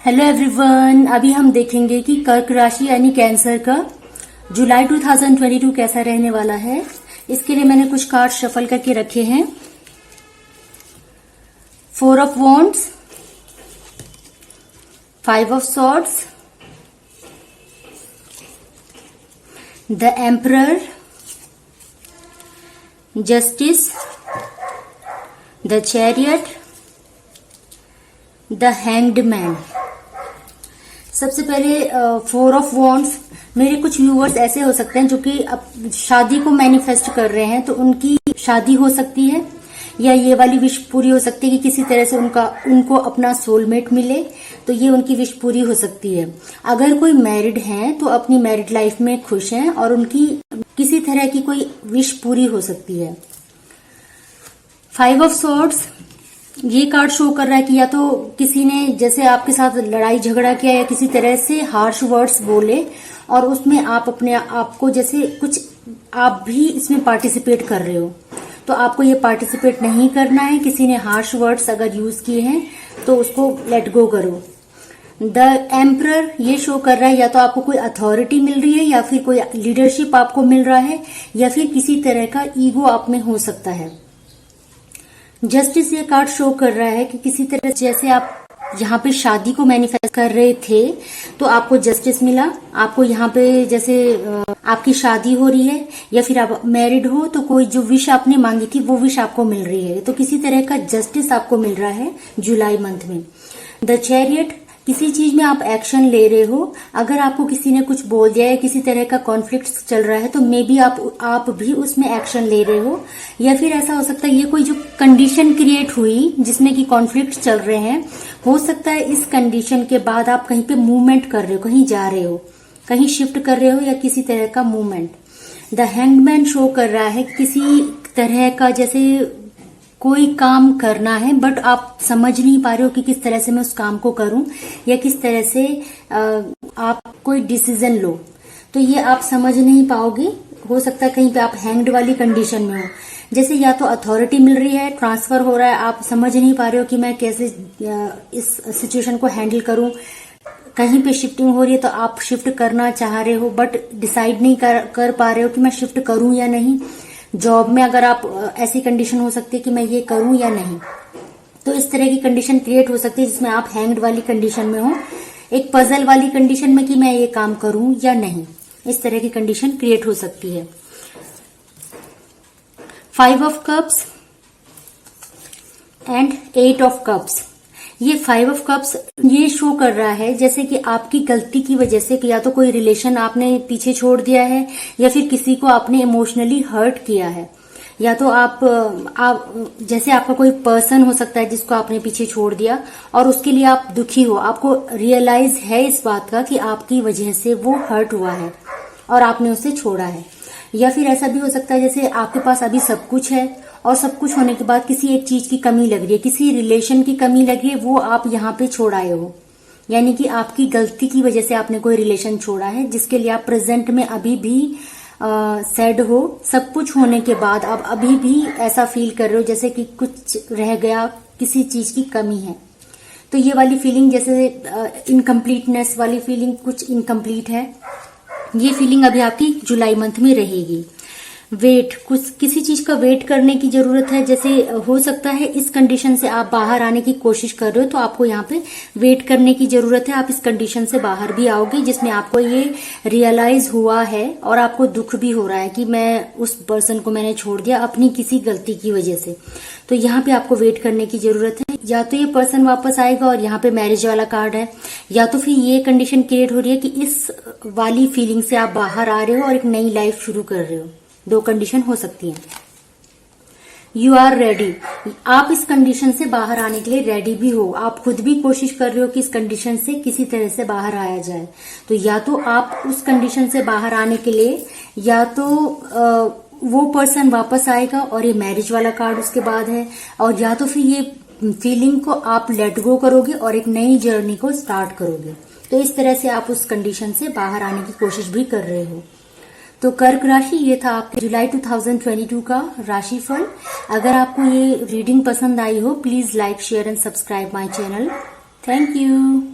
Hello everyone, अभी हम देखेंगे कि कर्क राशि यानी कैंसर का जुलाई 2022 कैसा रहने वाला है। इसके लिए मैंने कुछ कार्ड शफल करके रखे हैं। 4 of wands, 5 of swords, the emperor, justice, the chariot, the hanged man. सबसे पहले 4 ऑफ वॉन्ड्स। मेरे कुछ व्यूअर्स ऐसे हो सकते हैं जो कि अब शादी को मैनिफेस्ट कर रहे हैं, तो उनकी शादी हो सकती है या ये वाली विश पूरी हो सकती है कि किसी तरह से उनको अपना सोलमेट मिले, तो ये उनकी विश पूरी हो सकती है। अगर कोई मैरिड है तो अपनी मैरिड लाइफ में खुश हैं और उनकी किसी तरह की कोई विश पूरी हो सकती है। 5 ऑफ सॉर्ड्स, ये कार्ड शो कर रहा है कि या तो किसी ने जैसे आपके साथ लड़ाई झगड़ा किया या किसी तरह से हार्श वर्ड्स बोले और उसमें आप अपने आप को जैसे कुछ आप भी इसमें पार्टिसिपेट कर रहे हो, तो आपको ये पार्टिसिपेट नहीं करना है। किसी ने हार्श वर्ड्स अगर यूज किए हैं तो उसको लेट गो करो। द एम्परर ये शो कर रहा है या तो आपको कोई अथॉरिटी मिल रही है या फिर कोई लीडरशिप आपको मिल रहा है या फिर किसी तरह का ईगो आप में हो सकता है। जस्टिस ये कार्ड शो कर रहा है कि किसी तरह जैसे आप यहाँ पे शादी को मैनिफेस्ट कर रहे थे तो आपको जस्टिस मिला। आपको यहाँ पे जैसे आपकी शादी हो रही है या फिर आप मैरिड हो तो कोई जो विश आपने मांगी थी वो विश आपको मिल रही है, तो किसी तरह का जस्टिस आपको मिल रहा है जुलाई मंथ में। द चैरियट, किसी चीज में आप एक्शन ले रहे हो। अगर आपको किसी ने कुछ बोल दिया है, किसी तरह का कॉन्फ्लिक्ट चल रहा है तो मे बी आप भी उसमें एक्शन ले रहे हो, या फिर ऐसा हो सकता है ये कोई जो कंडीशन क्रिएट हुई जिसमें कि कॉन्फ्लिक्ट चल रहे हैं, हो सकता है इस कंडीशन के बाद आप कहीं पे मूवमेंट कर रहे हो, कहीं जा रहे हो, कहीं शिफ्ट कर रहे हो या किसी तरह का मूवमेंट। द हैंगमैन शो कर रहा है किसी तरह का जैसे कोई काम करना है बट आप समझ नहीं पा रहे हो कि किस तरह से मैं उस काम को करूं या किस तरह से आप कोई डिसीजन लो, तो ये आप समझ नहीं पाओगे। हो सकता है कहीं पे आप हैंग्ड वाली कंडीशन में हो, जैसे या तो अथॉरिटी मिल रही है, ट्रांसफर हो रहा है, आप समझ नहीं पा रहे हो कि मैं कैसे इस सिचुएशन को हैंडल करूं। कहीं पे शिफ्टिंग हो रही है तो आप शिफ्ट करना चाह रहे हो बट डिसाइड नहीं कर पा रहे हो कि मैं शिफ्ट करूं या नहीं। जॉब में अगर आप ऐसी कंडीशन हो सकती है कि मैं ये करूं या नहीं, तो इस तरह की कंडीशन क्रिएट हो सकती है जिसमें आप हैंग्ड वाली कंडीशन में हो, एक पजल वाली कंडीशन में कि मैं ये काम करूं या नहीं, इस तरह की कंडीशन क्रिएट हो सकती है। 5 of cups and 8 of cups. ये 5 ऑफ कप्स ये शो कर रहा है जैसे कि आपकी गलती की वजह से या तो कोई रिलेशन आपने पीछे छोड़ दिया है या फिर किसी को आपने इमोशनली हर्ट किया है, या तो आप जैसे आपका कोई पर्सन हो सकता है जिसको आपने पीछे छोड़ दिया और उसके लिए आप दुखी हो, आपको रियलाइज है इस बात का कि आपकी वजह से वो हर्ट हुआ है और आपने उसे छोड़ा है। या फिर ऐसा भी हो सकता है जैसे आपके पास अभी सब कुछ है और सब कुछ होने के बाद किसी एक चीज की कमी लग रही है, किसी रिलेशन की कमी लग रही है, वो आप यहाँ पे छोड़ आए हो, यानी कि आपकी गलती की वजह से आपने कोई रिलेशन छोड़ा है जिसके लिए आप प्रेजेंट में अभी भी सैड हो। सब कुछ होने के बाद आप अभी भी ऐसा फील कर रहे हो जैसे कि कुछ रह गया, किसी चीज की कमी है। तो ये वाली फीलिंग जैसे इनकम्प्लीटनेस वाली फीलिंग, कुछ इनकम्प्लीट है, ये फीलिंग अभी आपकी जुलाई मंथ में रहेगी। वेट, कुछ किसी चीज का वेट करने की जरूरत है, जैसे हो सकता है इस कंडीशन से आप बाहर आने की कोशिश कर रहे हो तो आपको यहाँ पे वेट करने की जरूरत है। आप इस कंडीशन से बाहर भी आओगे जिसमें आपको ये रियलाइज हुआ है और आपको दुख भी हो रहा है कि मैं उस पर्सन को मैंने छोड़ दिया अपनी किसी गलती की वजह से, तो यहाँ पे आपको वेट करने की जरूरत है। या तो ये पर्सन वापस आएगा और यहाँ पे मैरिज वाला कार्ड है, या तो फिर ये कंडीशन क्रिएट हो रही है कि इस वाली फीलिंग से आप बाहर आ रहे हो और एक नई लाइफ शुरू कर रहे हो। दो कंडीशन हो सकती है। यू आर रेडी, आप इस कंडीशन से बाहर आने के लिए रेडी भी हो, आप खुद भी कोशिश कर रहे हो कि इस कंडीशन से किसी तरह से बाहर आया जाए। तो या तो आप उस कंडीशन से बाहर आने के लिए या तो वो पर्सन वापस आएगा और ये मैरिज वाला कार्ड उसके बाद है, और या तो फिर ये फीलिंग को आप लेट गो करोगे और एक नई जर्नी को स्टार्ट करोगे। तो इस तरह से आप उस कंडीशन से बाहर आने की कोशिश भी कर रहे हो। तो कर्क राशि ये था आपके जुलाई 2022 का राशिफल। अगर आपको ये रीडिंग पसंद आई हो, please like, share and subscribe my channel. Thank you.